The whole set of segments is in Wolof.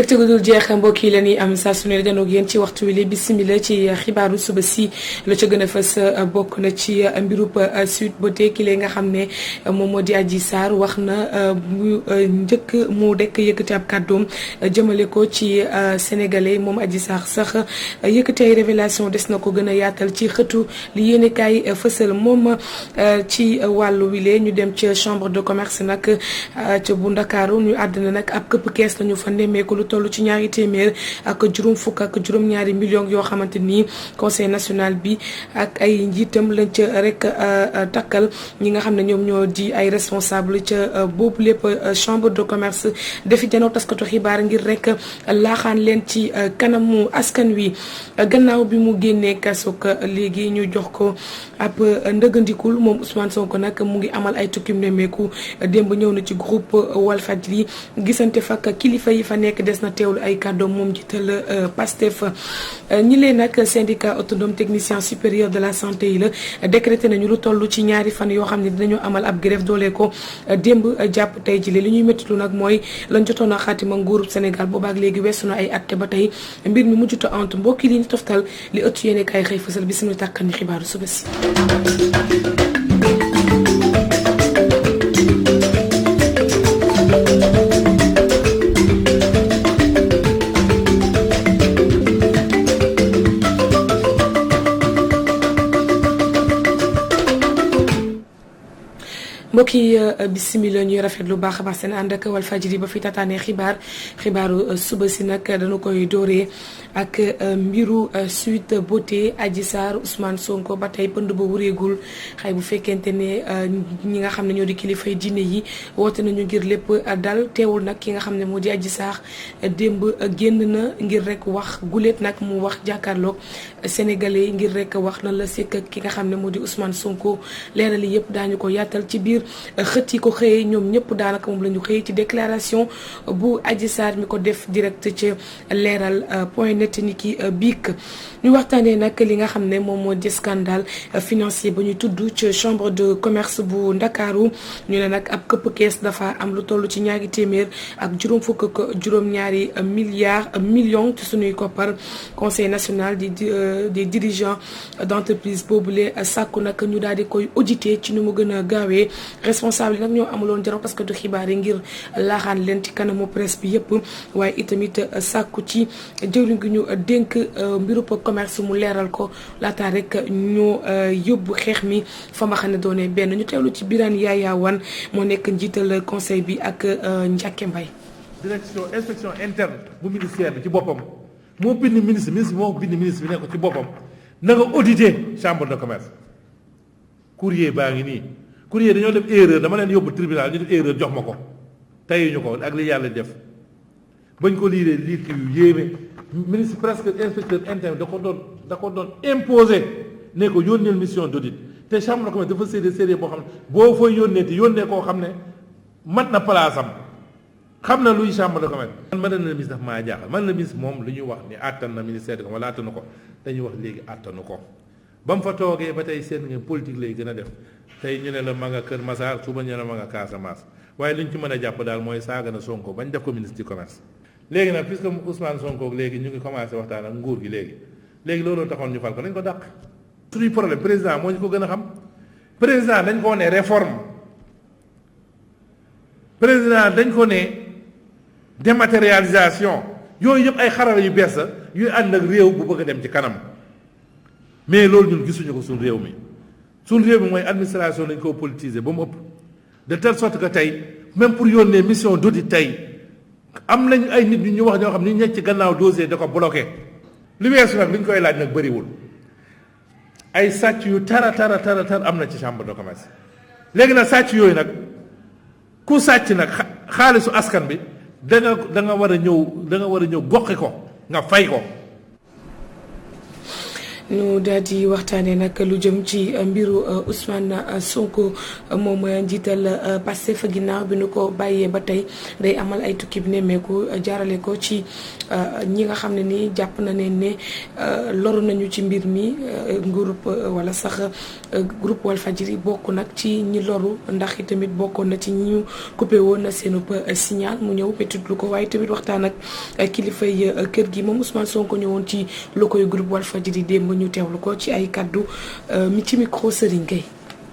mbégte gu dul jeex mbokk yi la ñuy am saa su ne janoog yéen ci waxtu wi li bisimila ci xibaaru suba si la ca gën a fës bokk na ci mbirub Sweet Beauté ki nga xam ne moom moo di Adji Sarr wax na bu njëkk mu dekk yëkkati ab kàddoom jëmale ko ci sénégalais moom Adji Sarr sax yëkkati ay révélation des na ko gën a yaatal ci xëtu li yéene kaay fësal moom ci wàllu wile ñu dem ci chambre de commerce nag ca bu Ndakaaru ñu àddina nag ab këpp kees lañu fa nemmeeku lu toll ci ñaari téeméer ak juróom fukk ak juróom-ñaari millions yoo xamante ni conseil national bi ak ay njiitam lañ ca rek takkal ñi nga xam ne ñoom ñoo di ay responsable ca boobu lépp chambre de commerce defi janoo taskatu xibaar ngir rek laaxaan leen ci kanamu askan wi gannaaw bi mu génnee kaso léegi ñu jox ko ab ndëgandikul moom Ousmane Sonko nag mu ngi amal ay tukkim nemmeeku démb ñëw na ci groupe Walfadjri gisante fakk kilifa yi fa nekk des na teewlu ay kàddoom moom jiital Pastef ñi leen nag syndicat autonome technicien supérieur de la santé yi la décrété nañu lu toll ci ñaari fan yoo xam ne dinañu amal ab grève doole ko démb jàpp tey jile li ñuy méttilu nag mooy lañ jotoon a xaatima nguurub Sénégal boobaak léegi weesu na ay atte ba tey mbir mi mujjuta ant mbokki li ñu toftal li ëttu yéene kaay xëy fësal bisimilah tàkkan ni xibaaru suba si mbokk yi bisimila ñuy rafet lu baax a baax seen ànd ak Walfadjri ba fi tataanee xibaaru suba si nag dañu koy dooree ak mbiru Sweet Beauté Adji Sarr Ousmane Sonko ba tey pënd ba wureegul xëy bu fekkente ne ñi nga xam ne ñoo di kilifay diine yi woote nañu ngir lépp dal teewul nag ki nga xam ne moo di Adji Sarr démb génn na ngir rek wax guléet nag mu wax jàkkaarloog sénégalais ngir rek wax lan la sekk ki nga xam ne moo di Ousmane Sonko leerali yëpp daañu ko yaatal ci biir xët yi ko xëyee ñoom ñëpp daanaka moom la ñu xëyee ci déclaration bu Adji Sarr mi ko def direct ci leeral point net ni ki biik ñu waxtaanee nag li nga xam ne moom moo di scandale financier ba ñu tudd ci chambre de commerce bu Ndakaaru ñu ne nag ab këpp kees dafa am lu toll ci ñaari téeméer ak juróom fukk ak juróom-ñaari millions ci suñuy koppar conseil national des dirigeants d'entreprise boobule sàkku nag ñu daal di koy auditer ci nu mu gën a gaawee responsable yi nag ñoo amuloon jaroo parce que du xibaar yi ngir laaxaan leen ci kanamu presse bi yëpp waaye itamit sàkku ci jëwriñ gi ñu dénk mbirub commerce mu leeral ko laata rek ñu yóbbu xeex mi fa ma xam ne doone benn ñu teewlu ci Birane Yaya Wane moo nekk njiital conseil bi ak Ndiaké Mbaye inspection interne bu ministère bi ci boppam moo bind ministre bi ne ko ci boppam na nga auditer chambre de commerce courrier baa ngi nii courrier dañoo def erreur dama leen yóbbu tribunal ñu def erreur jox ma ko tayuñu ko ak li yàlla def bañ ko liiree liir ki yu yéeme ministre presque inspecteur interne da ko doon imposer ne ko yónneel mission d'audit te chambre de commerce dafa séddee boo xam ne boo fay yónnee te yónnee koo xam ne mat na place am xam na luy chambre de commerce. man la ministre daf maa jaaxal man la ministre moom lu ñuy wax ni àttan na ministère de commerce wala àttanu ko dañuy wax léegi àttanu ko ba mu fa toogee ba tey seen nga politique lay gën a def tey ñu ne la ma nga Kër Massar suba ñu ne la ma nga Casamance waaye li ñu ci mën a jàpp daal mooy saaga na Sonko bañ def ko ministre du commerce. léegi nag puisque Ousmane Sonko léegi ñu ngi commencé waxtaan ak nguur gi léegi loolu taxoon ñu fal ko dañ ko dàq. suñuy problème président moo ñu ko gën a xam président dañ koo ne réforme président dañ ko ne dématérialisation yooyu yëpp ay xarala yu bees la yuy ànd ak réew bu bëgg a dem ci kanam mais loolu ñun gisuñu ko suñu réew mi mooy administration dañ koo politiser ba mu ëpp de telle sorte que tey même pour yónnee mission d'audit tey am nañ ay nit ñu wax ñoo xam ni ñu nekk ci gannaaw dossier da ko bloqué li weesu nag li ñu koy laaj nag bëriwul ay sàcc yu tara am na ci chambre de commerce léegi nag sàcc yooyu nag ku sàcc nag xaalisu askan bi da nga war a ñëw goxi ko nga fay ko. ñu daal di waxtaanee nag lu jëm ci mbiru Ousmane Sonko moom njiital Pastef ginnaaw bi nu ko bàyyee ba tey day amal ay tukki bi nemmeeku jaarale ko ci ñi nga xam ne ni jàpp na ne loru nañu ci mbir mi groupe wala sax groupe Walfadjri bokk nag ci ñi loru ndax itamit bokkoon na ci ñu coupé woon na seen signal mu ñëw pétitlu ko waaye tamit waxtaan ak kilifay kër gi moom Ousmane Sonko ñëwoon ci lu koy groupe Walfadjri démb ñu teewlu ko ci ay kaddu mi ci micro Serigne Gueye.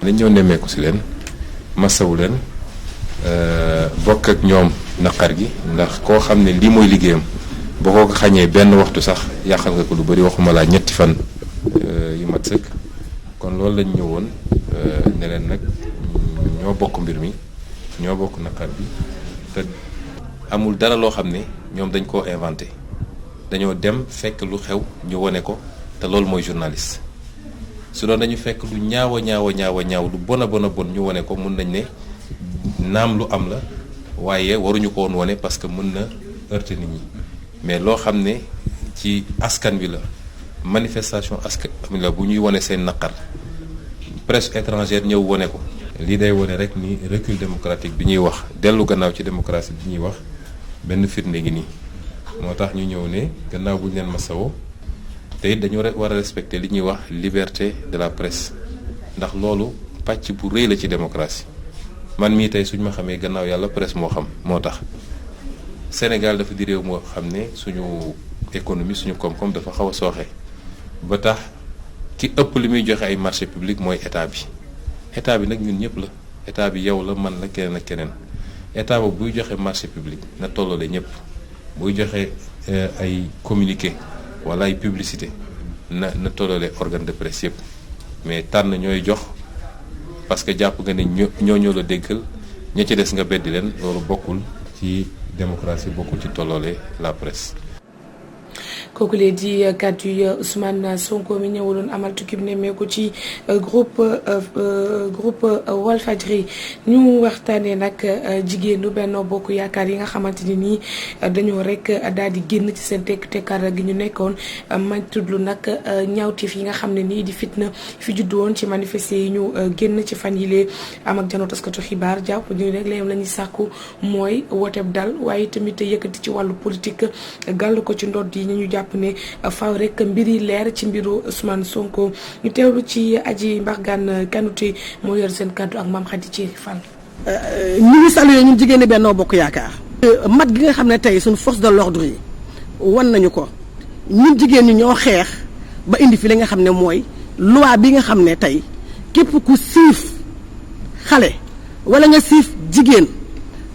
dañ ñëw nemmeeku si leen masawu leen bokk ak ñoom naqar gi ndax koo xam ne lii mooy liggéeyam boo ko xañee benn waxtu sax yàqal nga ko lu bari waxuma laa ñetti fan yu mat sëkk kon loolu lañ ñëwoon ne leen nag ñoo bokk mbir mi ñoo bokk naqar bi te amul dara loo xam ne ñoom dañ koo inventé dañoo dem fekk lu xew ñu wone ko te loolu mooy journaliste su doon dañu fekk lu ñaaw lu bon a bon ñu wone ko mun nañ ne naam lu am la waaye waruñu ko woon wone parce que mën na heurter nit ñi mais loo xam ne ci askan bi la manifestation askan bi la bu ñuy wone seen naqar presse étrangère ñëw wone ko lii day wone rek ni recul démocratique bi ñuy wax dellu gannaaw ci démocratie bi ñuy wax benn firnde ngi nii moo tax ñu ñëw ne gannaaw bu ñu leen masawoo te it dañu war a respecter li ñuy wax liberté de la presse ndax loolu pàcc bu rëy la ci démocratie man mii tey suñ ma xamee gannaaw yàlla presse moo xam moo tax Sénégal dafa di réew moo xam ne suñu économie suñu koom-koom dafa xaw a sooxe ba tax ki ëpp li muy joxe ay marché public mooy état bi nag ñun ñëpp la état bi yow la man la keneen ak keneen état ba buy joxe marché public na tollale ñëpp buy joxe ay communiqué wala ay publicité na tollale organe de presse yëpp mais tànn ñooy jox parce que jàpp nga ne ñoo la déggal ña ci des nga beddi leen loolu bokkul ci démocratie bokkul ci tollale la presse. kooku lee di kàddu yi Ousmane Sonko mi ñëwuloon amal tukki bi nemmeeku ci groupe Walfadjri ñu waxtaanee nag jigéenu Benno Bokk Yaakaar yi nga xamante ni nii dañoo rek daal di génn ci seen tekkaar gi ñu nekkoon ma tuddlu nag ñaawteef yi nga xam ne nii di fitna fi juddu woon ci manifester yi ñu génn ci fan yilee am ak janoo taskatu xibaar jàpp ñu rek layam la ñuy sàkku mooy wooteb dal waaye tamit yëkkati ci wàllu politique gàll ko ci ndodd yi ñu jàpp ne faaw rek mbir yi leer ci mbiru Ousmane Sonko ñu teewlu ci Aji Mbargane Kanouté moo yor seen kàddu ak Mame Khady Thierry Fall. ñu ngi salué ñun jigéen ñi Benno Bokk Yaakaar. mat gi nga xam ne tey suñu force de l'ordre yi wan nañu ko ñun jigéen ñi ñoo xeex ba indi fi li nga xam ne mooy loi bi nga xam ne tey képp ku siif xale wala nga siif jigéen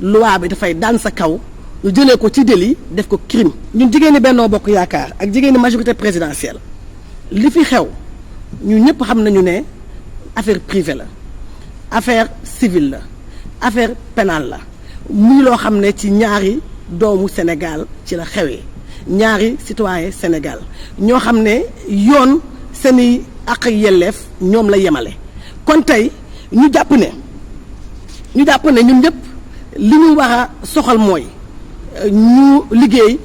loi bi dafay daan sa kaw. ñu jëlee ko ci délit def ko crime ñun jigéeni Benno Bokk Yaakaar ak jigéeni majorité présidentielle li fi xew ñu ñëpp xam nañu ne affaire privée la affaire civile la affaire pénale la muy loo xam ne ci ñaari doomu Sénégal ci la xewee ñaari citoyen Sénégal ñoo xam ne yoon seeni àq ak yelleef ñoom la yemale kon tey ñu jàpp ne ñun ñëpp li ñu war a soxal mooy ñu liggéey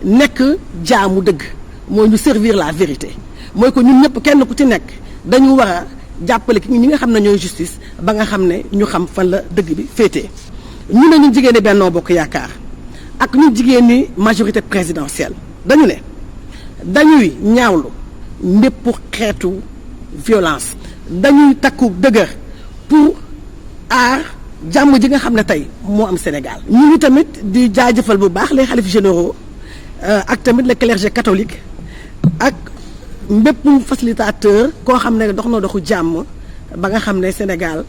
nekk jaamu dëgg mooy ñu servir la vérité mooy ko ñun ñëpp kenn ku ci nekk dañu war a jàppale ñi nga xam ne ñooy justice ba nga xam ne ñu xam fan la dëgg bi féetee. ñu ne ñun jigéen ñi Benno Bokk Yaakaar ak ñun jigéen ñi majorité présidentielle dañu ne dañuy ñaawlu mbépp xeetu violence dañuy takku dëgër pour aar jàmm ji nga xam ne tey moo am Sénégal. ñu ngi tamit di jaajëfal bu baax les xalifes généraux ak tamit le clergé catholique ak mbépp facilitateur koo xam ne dox na doxu jàmm ba nga xam ne Sénégal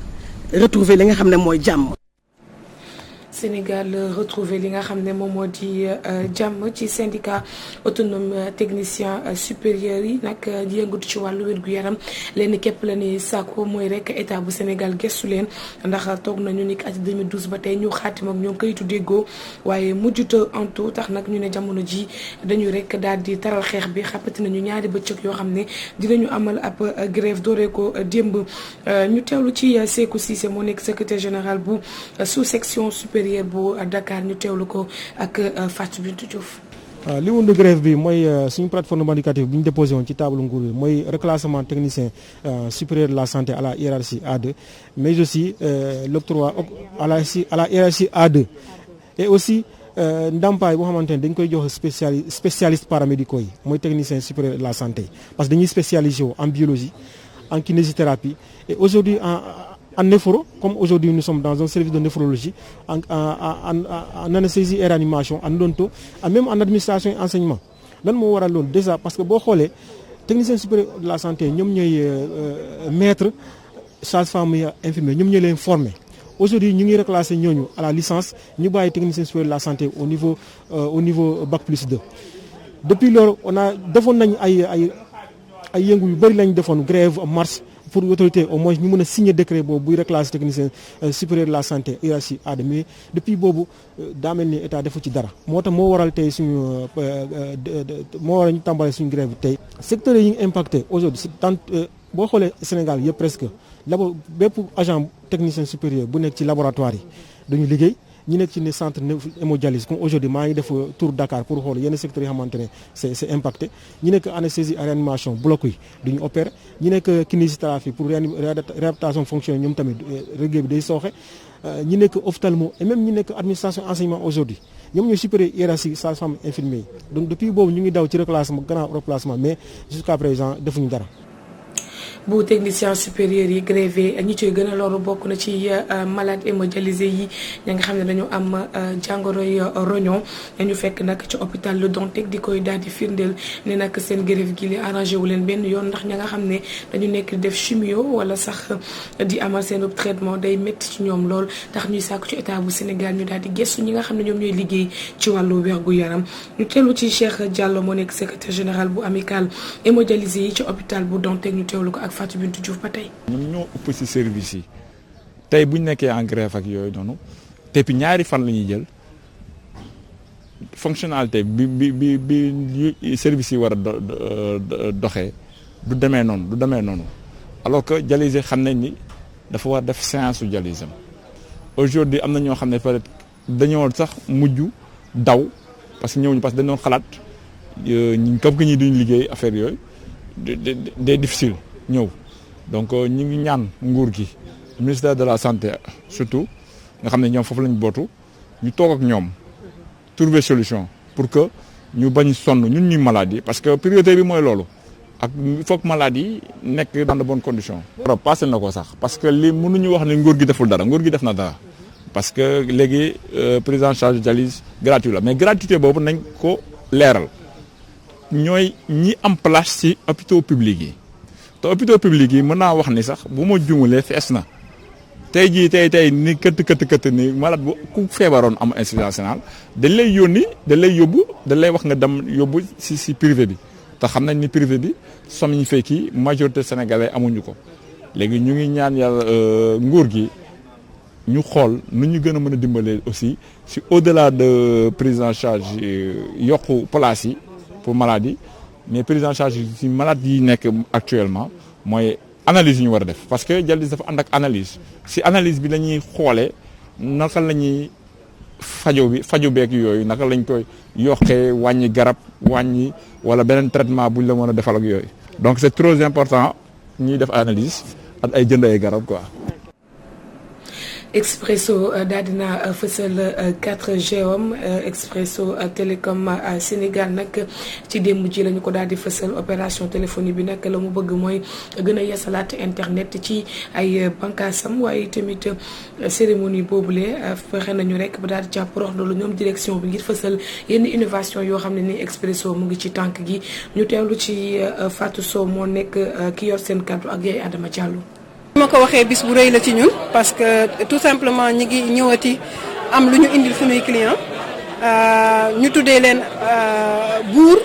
retrouver li nga xam ne mooy jàmm. Sénégal retrouvé li nga xam ne moom moo di jàmm ci syndicat autonome technicien supérieur yi nag di yëngatu ci wàllu wér-gu-yaram leen képp la ni sàkku mooy rek état bu Sénégal gëstu leen ndax toog nañu ni at 2012 ba tey ñu xaatim ak ñoom kayitu déggoo waaye mujjuta en tout tax nag ñu ne jamono ji dañu rek daal di taral xeex bi xàppati nañu ñaari bëccëg yoo xam ne dinañu amal ab grève dooree ko démb ñu teewlu ci Sékou Cissé moo nekk secrétaire général bu sous section supérieure bu Dakar ñu teewlu ko ak Fatou Bintou Diouf. li wundu grève bi mooy suñu plateforme revendicative bi ñu déposé woon ci table nguur bi mooy reclassement technicien supérieur de la santé à la hiérarchie A2 mais aussi l'octroi à la hiérarchie A2 et aussi ndàmpaay boo xamante ne dañ koy jox spécialiste paramédicaux yi mooy technicien supérieur de la santé parce que dañuy spécialisé wu en biologie en kinésithérapie et aujourd'hui en néphro, comme aujourd'hui nous sommes dans un service de néphrologie, en anesthésie et réanimation, en odonto, même en administration et enseignement. Lan moo waral loolu déjà parce que boo xoolee technicien supérieur de la santé ñoom ñooy maître sage-femme yi infirmier ñoom ñooy leen former. Aujourd'hui ñu ngi reclasser ñooñu à la licence ñu bàyyi technicien supérieur de la santé au niveau bac plus 2. Depuis loolu defoon nañ ay yëngu yu bëri lañ defoon grève marche pour l'autorité au moins ñu mën a signer décret boobu buy reclasser technicien supérieur de la santé hiérarchie A2 mais depuis boobu daa mel ni état defu ci dara moo tax moo waral tey suñu moo waral ñu tàmbalee suñu grève bi tey secteurs yi ñu impacté aujourd'hui tant boo xoolee Sénégal yëpp presque bépp agent technicien supérieur bu nekk ci laboratoire yi dañu liggéey ñi nekk ci ne centre hémodialyse comme aujourd'hui maa ngi def tour Dakar pour xool yenn secteurs yi xamante ne c'est impacté ñi nekk anesthésie et réanimation bloc yi duñu opérer ñi nekk kinésithérapie pour réadaptation fonctionnelle ñoom tamit liggéey bi day sooxe ñi nekk ophtalmo et même ñi nekk administration enseignement aujourd'hui ñoom ñooy supérieur hiérarchie sage-femme infirmier yi donc depuis boobu ñu ngi daw ci reclassement grand reclassement mais jusqu'à présent defuñu dara. bu technicien supérieur yi grévé ñi ciy gën a loru bokk na ci malade hémodialysé yi ña nga xam ne dañu am jàngoroy roñon ñu fekk nag ci hôpital Le Dantec di koy daal di firndeel ne nag seen grève gi li arrangé wu leen benn yoon ndax ña nga xam ne dañu nekk di def chimio wala sax di amal seen traitement day métti ci ñoom lool tax ñuy sàkku ci état bu Sénégal ñu daal di gëstu ñi nga xam ne ñoom ñooy liggéey ci wàllu wérgu yaram ñu teewlu ci Cheikh Diallo moo nekk secrétaire général bu amical hémodialysé yi ci hôpital bu Dantec ñu teewlu ko ak Fatou Bintou Diouf ba tey. ñoom ñoo ëpp ci service yi tey bu ñu nekkee en grève ak yooyu noonu te puis ñaari fan la ñuy jël fonctionnalité bi service yi war a doxee du demee noonu alors que dialyse xam nañ ni dafa war def séance su dialyse am aujourd'hui am na ñoo xam ne peut-être dañoo sax mujj daw parce que ñëwuñu parce que dañoo xalaat comme que ñi duñ liggéey affaire yooyu day difficile ñëw. donc ñu ngi ñaan nguur gi ministère de la santé surtout nga xam ne ñoom foofu lañ bootu ñu toog ak ñoom trouver solution pour que ñu bañ sonn ñun ñuy malade yi parce que priorité bi mooy loolu ak il faut que malade yi nekk dans de bonnes conditions. passé na ko sax parce que li mënuñu wax ne nguur gi deful dara nguur gi def na dara parce que léegi prise en charge dialyse gratuit la mais gratuité boobu nañ ko leeral ñooy ñi am place ci hôpitaux publics yi. te hôpitaux publics yi mën naa wax ni sax bu ma juumalee fees na tey jii tey ni këtt ni malade bu ku feebaroon am insuffisance rénale dañ lay yónni dañ lay yóbbu dañ lay wax nga dem yóbbu si privé bi te xam nañ ni privé bi somme ñu fekki majorité sénégalais amuñu ko léegi ñu ngi ñaan yàlla nguur gi ñu xool nu ñu gën a mën a dimbalee aussi si au-delà de prise en charge yokku place yi pour malade yi mais prise en charge ci malade yi nekk actuellement mooy analyse yu ñu war a def parce que dialyse dafa ànd ak analyse ci analyse bi la ñuy xoolee naka la ñuy faju beeg yooyu naka lañ koy yokkee wàññi garab wàññi wala beneen traitement buñ la mën a defal ak yooyu donc c'est trop important ñuy def analyse ak ay jënd ay garab quoi. Expresso daal dina fësal 4G am Expresso Télécom Sénégal nag ci démb ji lañu ko daal di fësal opération téléphonie bi nag la mu bëgg mooy gën a yeesalaat internet ci ay bànqaasam waaye tamit cérémonie boobule fexe nañu rek ba daal di jàpp rox loolu ñoom direction bi ngir fësal yenn innovation yoo xam ne ni Expresso mu ngi ci tànk gi ñu teewlu ci Fatou Sow moo nekk ki yor seen kàddu ak yaay Adama Diallo. ma ko waxee bis bu rëy la ci ñun parce que tout simplement ñi ngi ñëwati am lu ñu indil suñuy client ñu tuddee leen buur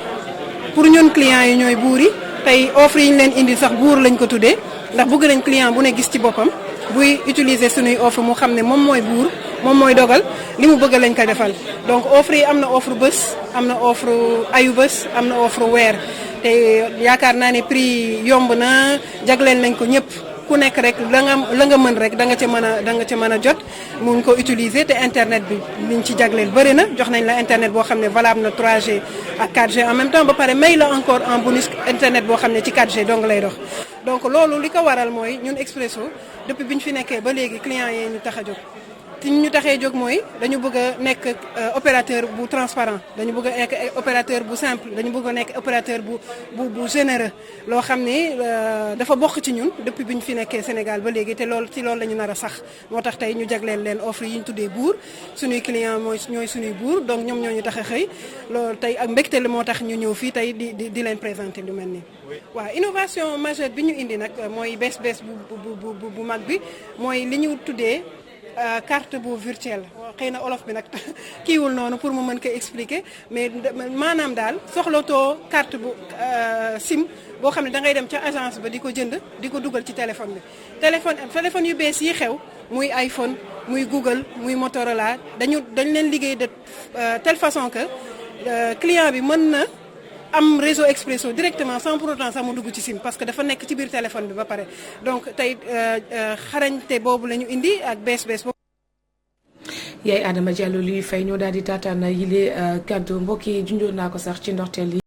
pour ñun clients yi ñooy buur yi tey offre yi ñu leen indil sax buur lañ ko tuddee ndax bëgg nañ client bu ne gis ci boppam buy utiliser suñuy offre mu xam ne moom mooy buur moom mooy dogal li mu bëgg lañ ko defal donc offre yi am na offre bés am na offre ayu bés am na offre weer te yaakaar naa ne prix yomb na jagleel nañ ko ñëpp ku nekk rek la nga mën rek da nga ca mën a jot mun ko utiliser te internet bi liñ ci jagleel bëri na jox nañ la internet boo xam ne valable na 3G ak 4G en même temps ba pare may la encore en bonus internet boo xam ne ci 4G dong lay dox donc loolu li ko waral mooy ñun Expresso depuis bi ñu fi nekkee ba léegi clients yi ñu tax a jóg te ñu taxee jóg mooy dañu bëgg a nekk opérateur bu transparent dañu bëgg a nekk opérateur bu simple dañu bëgg a nekk opérateur bu généreux loo xam ne dafa bokk ci ñun depuis bi ñu fi nekkee Sénégal ba léegi te loolu ci loolu la ñu nar a sax moo tax tey ñu jagleel leen offre yi ñu tuddee buur suñuy client ñooy suñuy buur donc ñoom ñoo ñu tax a xëy loolu tey ak mbégte la moo tax ñu ñëw fii tey di leen présenter lu mel nii. waaw innovation majeure bi ñu indi nag mooy bees bu mag bi mooy li ñu tuddee carte bu virtuelle xëy na olof bi nag kiiwul noonu pour mu mën ko expliquer mais maanaam daal soxlatoo carte bu SIM boo xam ne da ngay dem ca agence ba di ko jënd di ko dugal ci téléphone bi téléphone yu bees yi xew muy iPhone muy Google muy Motorola dañ leen liggéey de telle façon que client bi mën na am réseau Expresso directement sans pour autant sax mu dugg ci SIM parce que dafa nekk ci biir téléphone bi ba pare donc tey xarañte boobu la ñu indi ak bees boobu. yaay Adama Diallo luy fay ñoo daal di taataan yile kàddu mbokk yi junjoon naa ko sax ci ndorteel yi.